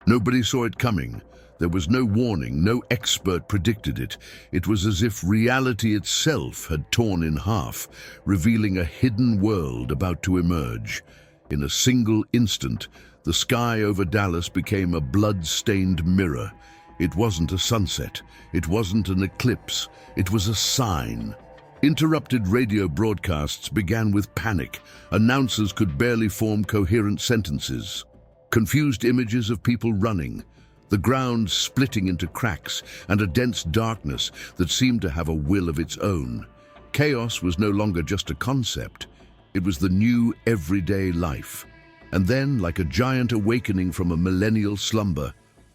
Nobody saw it coming. There was no warning, no expert predicted it. It was as if reality itself had torn in half, revealing a hidden world about to emerge. In a single instant, the sky over Dallas became a blood-stained mirror. It wasn't a sunset. It wasn't an eclipse. It was a sign. Interrupted radio broadcasts began with panic. Announcers could barely form coherent sentences. Confused images of people running, the ground splitting into cracks, and a dense darkness that seemed to have a will of its own. Chaos was no longer just a concept. It was the new everyday life. And then, like a giant awakening from a millennial slumber,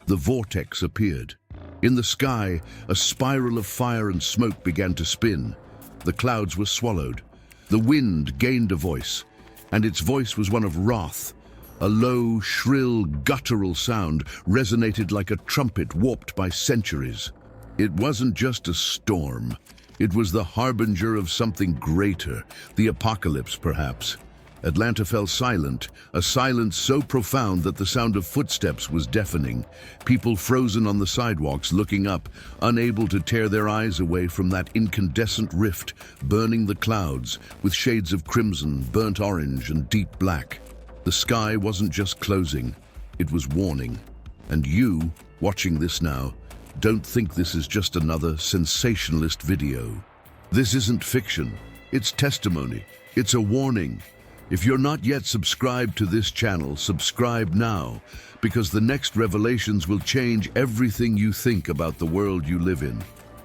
the vortex appeared. In the sky, a spiral of fire and smoke began to spin. The clouds were swallowed. The wind gained a voice, and its voice was one of wrath. A low, shrill, guttural sound resonated like a trumpet warped by centuries. It wasn't just a storm. It was the harbinger of something greater, the apocalypse, perhaps. Atlanta fell silent, a silence so profound that the sound of footsteps was deafening. People frozen on the sidewalks, looking up, unable to tear their eyes away from that incandescent rift, burning the clouds with shades of crimson, burnt orange, and deep black. The sky wasn't just closing, it was warning. And you, watching this now, don't think this is just another sensationalist video. This isn't fiction, it's testimony, it's a warning. If you're not yet subscribed to this channel, subscribe now, because the next revelations will change everything you think about the world you live in.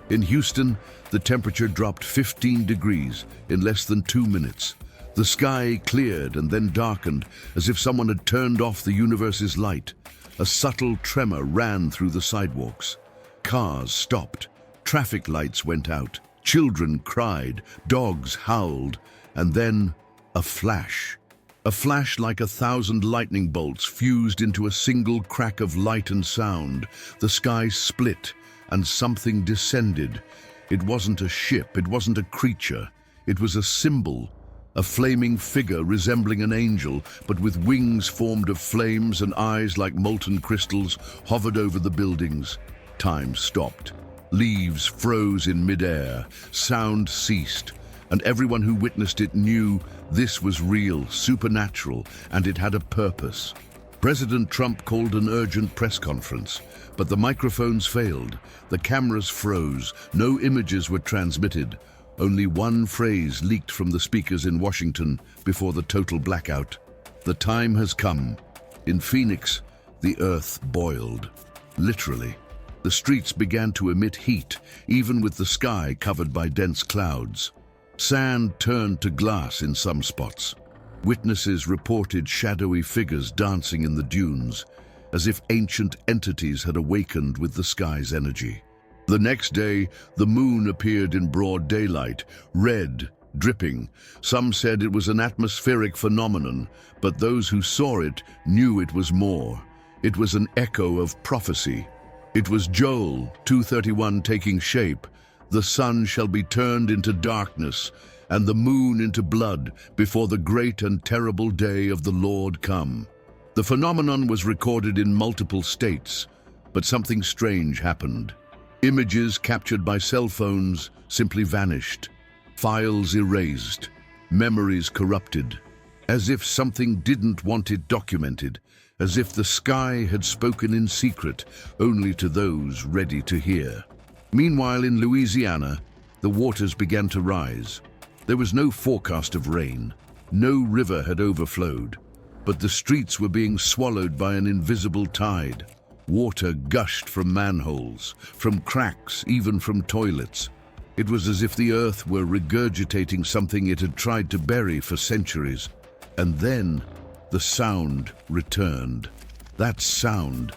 In Houston, the temperature dropped 15 degrees in less than 2 minutes. The sky cleared and then darkened, as if someone had turned off the universe's light. A subtle tremor ran through the sidewalks. Cars stopped. Traffic lights went out. Children cried. Dogs howled. And then a flash. A flash like 1,000 lightning bolts fused into a single crack of light and sound. The sky split, and something descended. It wasn't a ship. It wasn't a creature. It was a symbol. A flaming figure resembling an angel, but with wings formed of flames and eyes like molten crystals, hovered over the buildings. Time stopped. Leaves froze in midair. Sound ceased. And everyone who witnessed it knew this was real, supernatural, and it had a purpose. President Trump called an urgent press conference, but the microphones failed. The cameras froze. No images were transmitted. Only one phrase leaked from the speakers in Washington before the total blackout. The time has come. In Phoenix, the earth boiled. Literally. The streets began to emit heat, even with the sky covered by dense clouds. Sand turned to glass in some spots. Witnesses reported shadowy figures dancing in the dunes, as if ancient entities had awakened with the sky's energy. The next day, the moon appeared in broad daylight, red, dripping. Some said it was an atmospheric phenomenon, but those who saw it knew it was more. It was an echo of prophecy. It was Joel 2:31 taking shape. The sun shall be turned into darkness, and the moon into blood, before the great and terrible day of the Lord come. The phenomenon was recorded in multiple states, but something strange happened. Images captured by cell phones simply vanished. Files erased. Memories corrupted. As if something didn't want it documented. As if the sky had spoken in secret, only to those ready to hear. Meanwhile, in Louisiana, the waters began to rise. There was no forecast of rain. No river had overflowed. But the streets were being swallowed by an invisible tide. Water gushed from manholes, from cracks, even from toilets. It was as if the earth were regurgitating something it had tried to bury for centuries. And then the sound returned. That sound,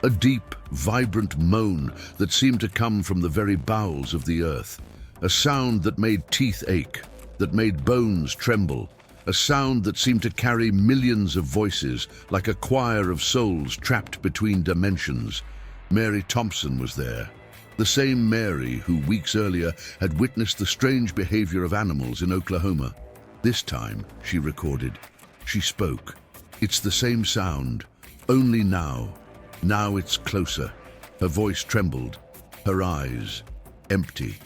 a deep, vibrant moan that seemed to come from the very bowels of the earth. A sound that made teeth ache, that made bones tremble. A sound that seemed to carry millions of voices, like a choir of souls trapped between dimensions. Mary Thompson was there. The same Mary who weeks earlier had witnessed the strange behavior of animals in Oklahoma. This time, she recorded, she spoke. It's the same sound, only now. Now it's closer. Her voice trembled, her eyes empty.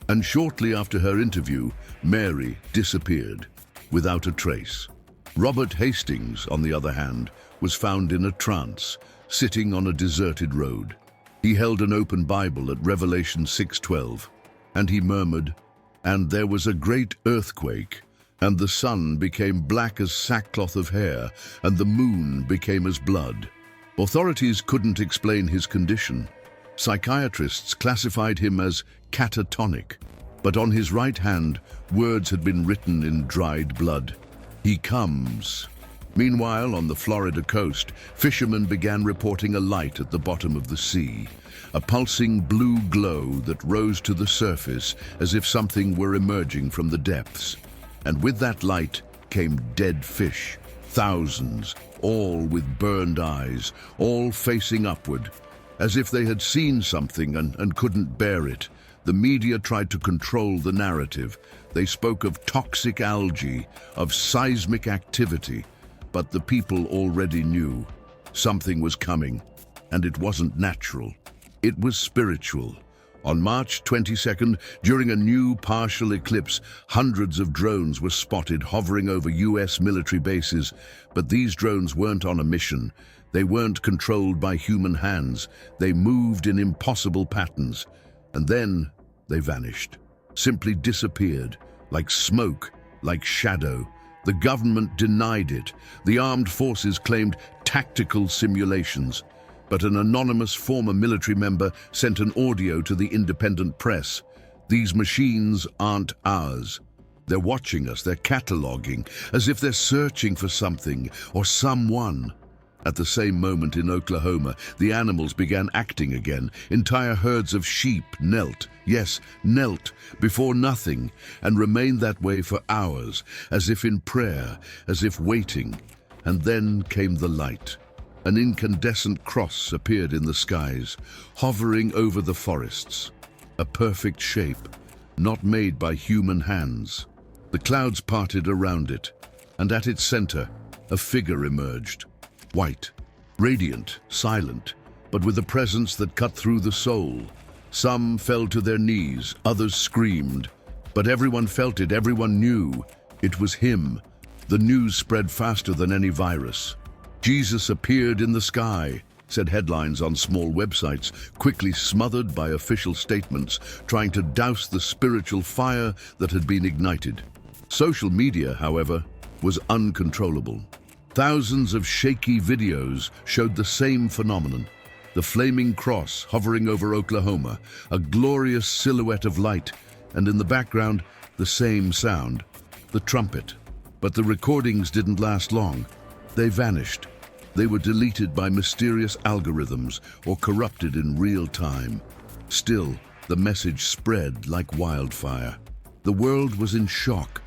And shortly after her interview, Mary disappeared, without a trace. Robert Hastings, on the other hand, was found in a trance, sitting on a deserted road. He held an open Bible at Revelation 6:12, and he murmured, "And there was a great earthquake, and the sun became black as sackcloth of hair, and the moon became as blood." Authorities couldn't explain his condition. Psychiatrists classified him as catatonic, but on his right hand, words had been written in dried blood. "He comes." Meanwhile, on the Florida coast, fishermen began reporting a light at the bottom of the sea, a pulsing blue glow that rose to the surface as if something were emerging from the depths. And with that light came dead fish, thousands, all with burned eyes, all facing upward, as if they had seen something and couldn't bear it. The media tried to control the narrative. They spoke of toxic algae, of seismic activity, but the people already knew something was coming, and it wasn't natural. It was spiritual. On March 22nd, during a new partial eclipse, hundreds of drones were spotted hovering over US military bases, but these drones weren't on a mission. They weren't controlled by human hands. They moved in impossible patterns. And then they vanished, simply disappeared, like smoke, like shadow. The government denied it. The armed forces claimed tactical simulations. But an anonymous former military member sent an audio to the independent press. "These machines aren't ours. They're watching us, they're cataloging, as if they're searching for something or someone." At the same moment in Oklahoma, the animals began acting again. Entire herds of sheep knelt, yes, knelt, before nothing, and remained that way for hours, as if in prayer, as if waiting. And then came the light. An incandescent cross appeared in the skies, hovering over the forests. A perfect shape, not made by human hands. The clouds parted around it, and at its center, a figure emerged. White, radiant, silent, but with a presence that cut through the soul. Some fell to their knees, others screamed. But everyone felt it, everyone knew. It was him. The news spread faster than any virus. "Jesus appeared in the sky," said headlines on small websites, quickly smothered by official statements, trying to douse the spiritual fire that had been ignited. Social media, however, was uncontrollable. Thousands of shaky videos showed the same phenomenon. The flaming cross hovering over Oklahoma, a glorious silhouette of light, and in the background, the same sound, the trumpet. But the recordings didn't last long. They vanished. They were deleted by mysterious algorithms or corrupted in real time. Still, the message spread like wildfire. The world was in shock.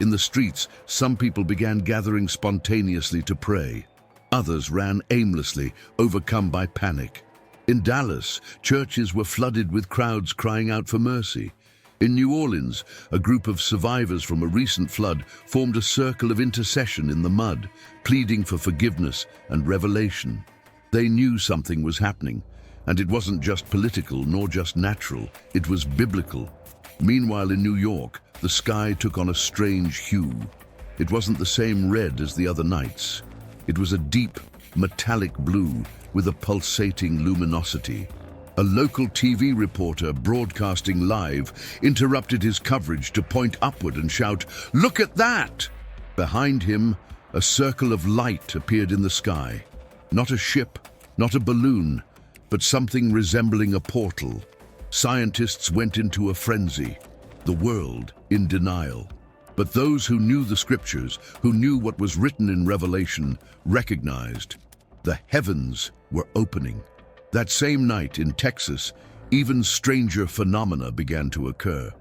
In the streets, some people began gathering spontaneously to pray. Others ran aimlessly, overcome by panic. In Dallas, churches were flooded with crowds crying out for mercy. In New Orleans, a group of survivors from a recent flood formed a circle of intercession in the mud, pleading for forgiveness and revelation. They knew something was happening, and it wasn't just political nor just natural, it was biblical. Meanwhile, in New York, the sky took on a strange hue. It wasn't the same red as the other nights. It was a deep, metallic blue with a pulsating luminosity. A local TV reporter broadcasting live interrupted his coverage to point upward and shout, "Look at that!" Behind him, a circle of light appeared in the sky. Not a ship, not a balloon, but something resembling a portal. Scientists went into a frenzy, the world in denial. But those who knew the scriptures, who knew what was written in Revelation, recognized the heavens were opening. That same night in Texas, even stranger phenomena began to occur.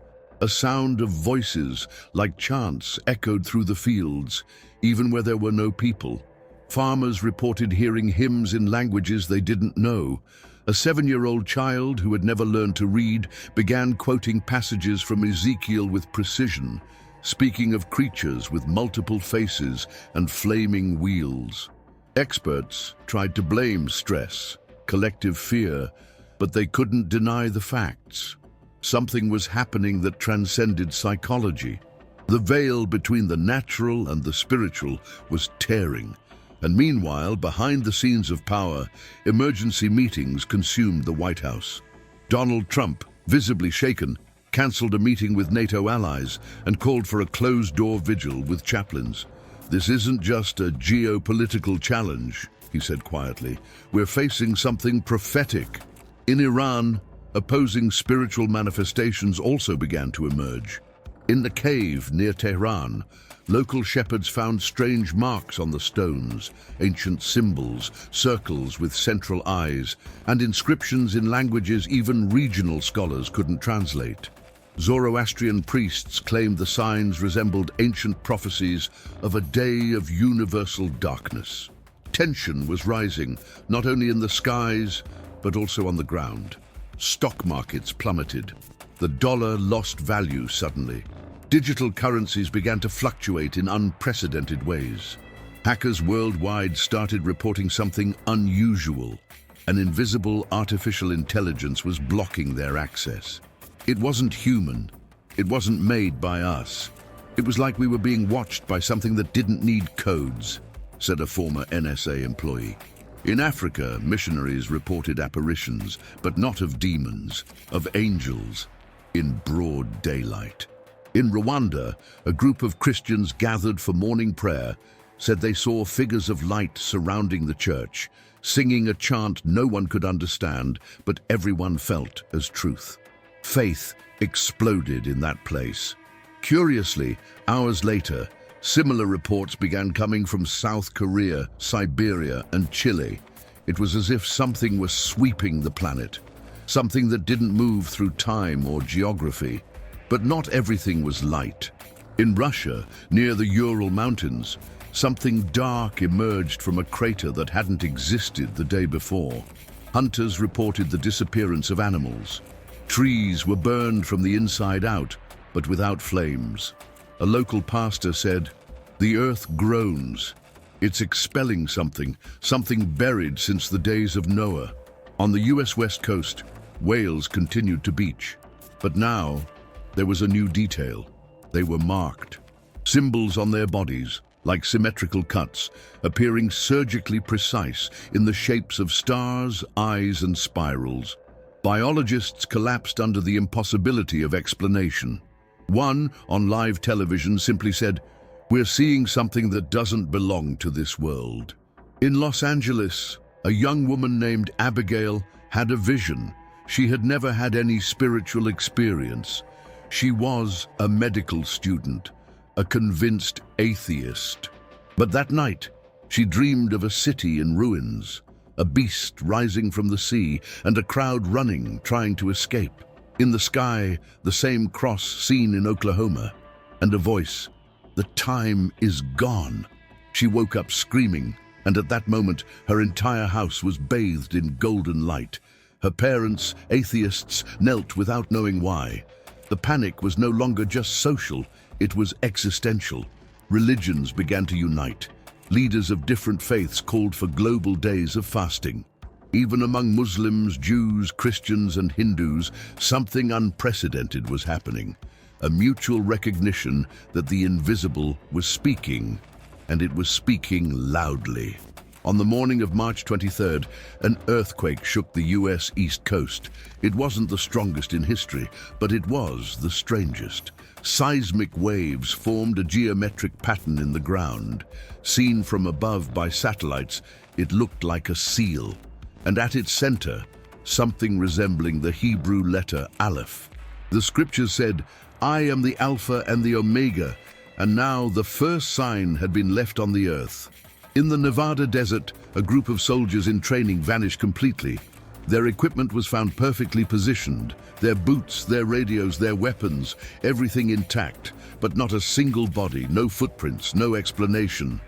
A sound of voices, like chants, echoed through the fields, even where there were no people. Farmers reported hearing hymns in languages they didn't know. A 7-year-old child who had never learned to read began quoting passages from Ezekiel with precision, speaking of creatures with multiple faces and flaming wheels. Experts tried to blame stress, collective fear, but they couldn't deny the facts. Something was happening that transcended psychology. The veil between the natural and the spiritual was tearing. And meanwhile, behind the scenes of power, emergency meetings consumed the White House. Donald Trump, visibly shaken, cancelled a meeting with NATO allies and called for a closed-door vigil with chaplains. "This isn't just a geopolitical challenge," he said quietly. "We're facing something prophetic." In Iran, opposing spiritual manifestations also began to emerge. In the cave near Tehran, local shepherds found strange marks on the stones, ancient symbols, circles with central eyes, and inscriptions in languages even regional scholars couldn't translate. Zoroastrian priests claimed the signs resembled ancient prophecies of a day of universal darkness. Tension was rising, not only in the skies, but also on the ground. Stock markets plummeted. The dollar lost value suddenly. Digital currencies began to fluctuate in unprecedented ways. Hackers worldwide started reporting something unusual. An invisible artificial intelligence was blocking their access. It wasn't human. It wasn't made by us. It was like we were being watched by something that didn't need codes, said a former NSA employee. In Africa, missionaries reported apparitions, but not of demons, of angels, in broad daylight. In Rwanda, a group of Christians gathered for morning prayer said they saw figures of light surrounding the church, singing a chant no one could understand, but everyone felt as truth. Faith exploded in that place. Curiously, hours later, similar reports began coming from South Korea, Siberia, and Chile. It was as if something was sweeping the planet, something that didn't move through time or geography. But not everything was light. In Russia, near the Ural Mountains, something dark emerged from a crater that hadn't existed the day before. Hunters reported the disappearance of animals. Trees were burned from the inside out, but without flames. A local pastor said, "The earth groans. It's expelling something buried since the days of Noah." On the US West Coast, whales continued to beach. But now, there was a new detail. They were marked. Symbols on their bodies, like symmetrical cuts, appearing surgically precise in the shapes of stars, eyes, and spirals. Biologists collapsed under the impossibility of explanation. One, on live television, simply said, "We're seeing something that doesn't belong to this world." In Los Angeles, a young woman named Abigail had a vision. She had never had any spiritual experience. She was a medical student, a convinced atheist. But that night, she dreamed of a city in ruins, a beast rising from the sea, and a crowd running, trying to escape. In the sky, the same cross seen in Oklahoma, and a voice, "The time is gone." She woke up screaming, and at that moment, her entire house was bathed in golden light. Her parents, atheists, knelt without knowing why. The panic was no longer just social, it was existential. Religions began to unite. Leaders of different faiths called for global days of fasting. Even among Muslims, Jews, Christians, and Hindus, something unprecedented was happening. A mutual recognition that the invisible was speaking, and it was speaking loudly. On the morning of March 23rd, an earthquake shook the US East Coast. It wasn't the strongest in history, but it was the strangest. Seismic waves formed a geometric pattern in the ground. Seen from above by satellites, it looked like a seal. And at its center, something resembling the Hebrew letter Aleph. The scriptures said, "I am the Alpha and the Omega," and now the first sign had been left on the earth. In the Nevada desert, a group of soldiers in training vanished completely. Their equipment was found perfectly positioned, their boots, their radios, their weapons, everything intact, but not a single body, no footprints, no explanation.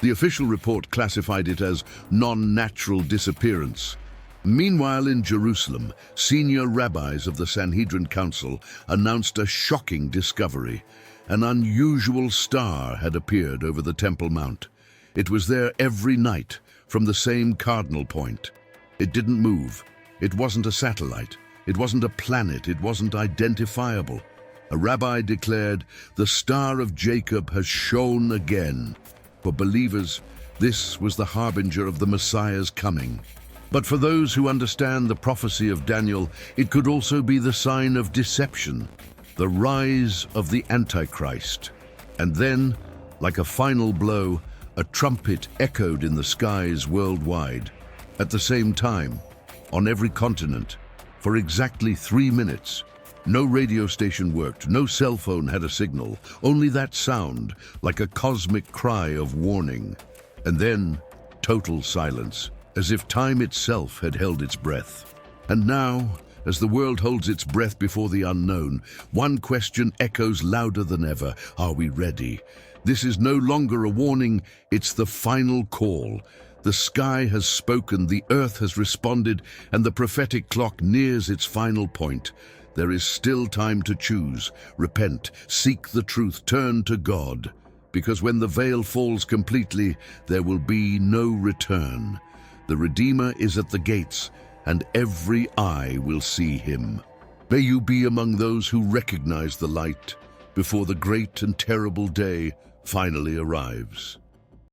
The official report classified it as non-natural disappearance. Meanwhile, in Jerusalem, senior rabbis of the Sanhedrin Council announced a shocking discovery. An unusual star had appeared over the Temple Mount. It was there every night, from the same cardinal point. It didn't move. It wasn't a satellite. It wasn't a planet. It wasn't identifiable. A rabbi declared, "The Star of Jacob has shone again." For believers, this was the harbinger of the Messiah's coming. But for those who understand the prophecy of Daniel, it could also be the sign of deception, the rise of the Antichrist. And then, like a final blow, a trumpet echoed in the skies worldwide. At the same time, on every continent, for exactly 3 minutes, no radio station worked, no cell phone had a signal, only that sound, like a cosmic cry of warning. And then, total silence, as if time itself had held its breath. And now, as the world holds its breath before the unknown, one question echoes louder than ever: are we ready? This is no longer a warning, it's the final call. The sky has spoken, the earth has responded, and the prophetic clock nears its final point. There is still time to choose, repent, seek the truth, turn to God. Because when the veil falls completely, there will be no return. The Redeemer is at the gates, and every eye will see him. May you be among those who recognize the light before the great and terrible day finally arrives.